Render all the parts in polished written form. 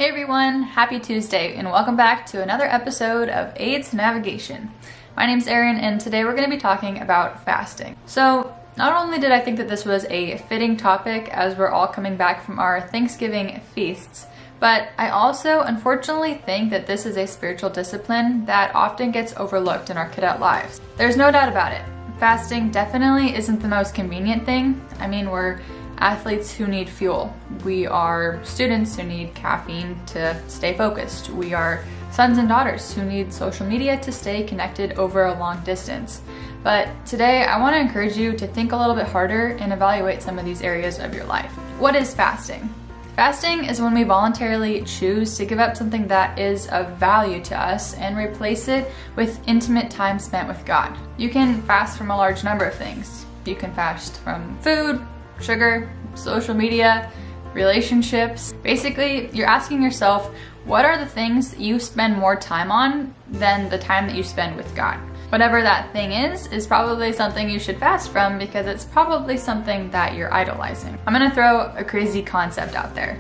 Hey everyone, happy Tuesday and welcome back to another episode of AIDS Navigation. My name's Erin and today we're going to be talking about fasting. So not only did I think that this was a fitting topic as we're all coming back from our Thanksgiving feasts, but I also unfortunately think that this is a spiritual discipline that often gets overlooked in our cadet lives. There's no doubt about it. Fasting definitely isn't the most convenient thing. I mean, we're athletes who need fuel. We are students who need caffeine to stay focused. We are sons and daughters who need social media to stay connected over a long distance. But today I want to encourage you to think a little bit harder and evaluate some of these areas of your life. What is fasting? Fasting is when we voluntarily choose to give up something that is of value to us and replace it with intimate time spent with God. You can fast from a large number of things. You can fast from food, sugar, social media, relationships. Basically, you're asking yourself, what are the things that you spend more time on than the time that you spend with God? Whatever that thing is probably something you should fast from because it's probably something that you're idolizing. I'm gonna throw a crazy concept out there.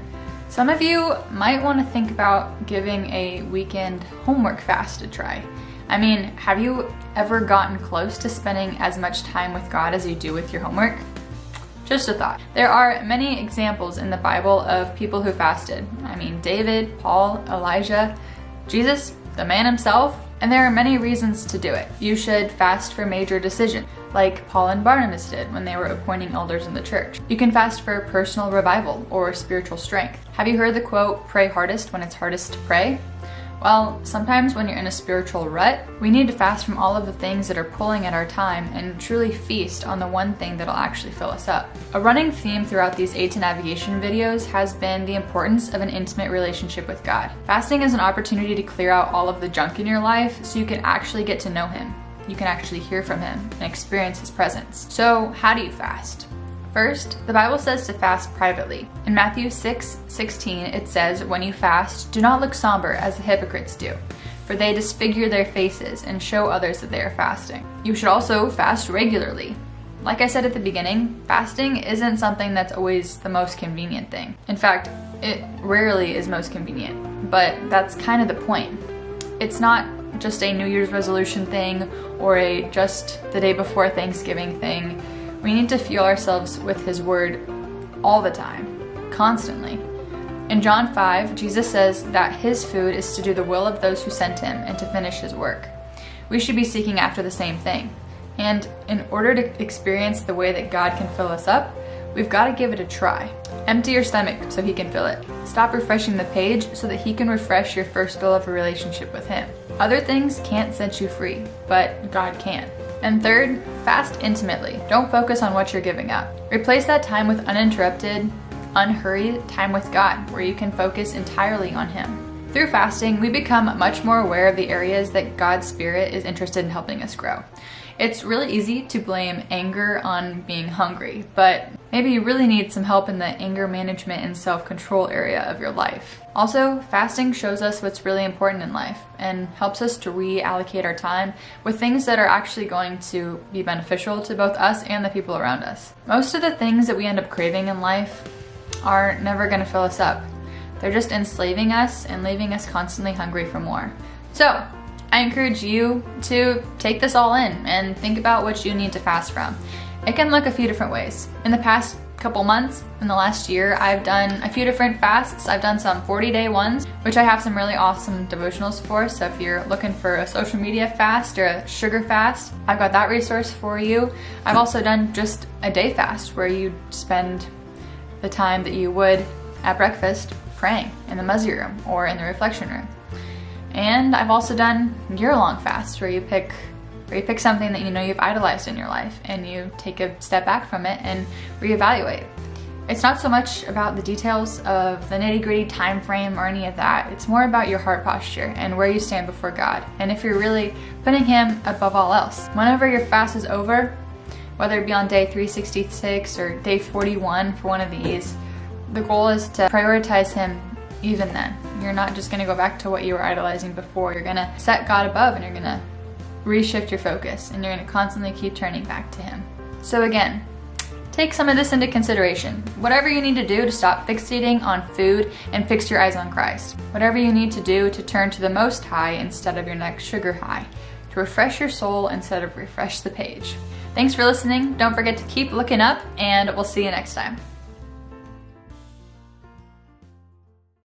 Some of you might want to think about giving a weekend homework fast a try. I mean, have you ever gotten close to spending as much time with God as you do with your homework? Just a thought. There are many examples in the Bible of people who fasted. I mean, David, Paul, Elijah, Jesus, the man himself, and there are many reasons to do it. You should fast for major decisions, like Paul and Barnabas did when they were appointing elders in the church. You can fast for personal revival or spiritual strength. Have you heard the quote, "Pray hardest when it's hardest to pray"? Well, sometimes when you're in a spiritual rut, we need to fast from all of the things that are pulling at our time and truly feast on the one thing that'll actually fill us up. A running theme throughout these AIDS Navigation videos has been the importance of an intimate relationship with God. Fasting is an opportunity to clear out all of the junk in your life so you can actually get to know Him. You can actually hear from Him and experience His presence. So, how do you fast? First, the Bible says to fast privately. In Matthew 6:16, it says, "When you fast, do not look somber as the hypocrites do, for they disfigure their faces and show others that they are fasting." You should also fast regularly. Like I said at the beginning, fasting isn't something that's always the most convenient thing. In fact, it rarely is most convenient, but that's kind of the point. It's not just a New Year's resolution thing or a just the day before Thanksgiving thing. We need to fuel ourselves with His Word all the time, constantly. In John 5, Jesus says that His food is to do the will of those who sent Him and to finish His work. We should be seeking after the same thing. And in order to experience the way that God can fill us up, we've got to give it a try. Empty your stomach so He can fill it. Stop refreshing the page so that He can refresh your first goal of a relationship with Him. Other things can't set you free, but God can. And third, fast intimately. Don't focus on what you're giving up. Replace that time with uninterrupted, unhurried time with God, where you can focus entirely on Him. Through fasting, we become much more aware of the areas that God's Spirit is interested in helping us grow. It's really easy to blame anger on being hungry, but maybe you really need some help in the anger management and self-control area of your life. Also, fasting shows us what's really important in life and helps us to reallocate our time with things that are actually going to be beneficial to both us and the people around us. Most of the things that we end up craving in life are never going to fill us up. They're just enslaving us and leaving us constantly hungry for more. So, I encourage you to take this all in and think about what you need to fast from. It can look a few different ways. In the past couple months, in the last year, I've done a few different fasts. I've done some 40-day ones, which I have some really awesome devotionals for. So if you're looking for a social media fast or a sugar fast, I've got that resource for you. I've also done just a day fast where you spend the time that you would at breakfast praying in the muzzy room or in the reflection room. And I've also done year-long fasts where you pick something that you know you've idolized in your life and you take a step back from it and reevaluate. It's not so much about the details of the nitty-gritty time frame or any of that. It's more about your heart posture and where you stand before God and if you're really putting Him above all else. Whenever your fast is over, whether it be on day 366 or day 41 for one of these, the goal is to prioritize Him even then. You're not just going to go back to what you were idolizing before. You're going to set God above and you're going to reshift your focus and you're going to constantly keep turning back to Him. So again, Take some of this into consideration. Whatever you need to do to stop fixating on food and fix your eyes on Christ. Whatever you need to do to turn to the Most High instead of your next sugar high. To refresh your soul instead of refresh the page. Thanks for listening. Don't forget to keep looking up, and we'll see you next time.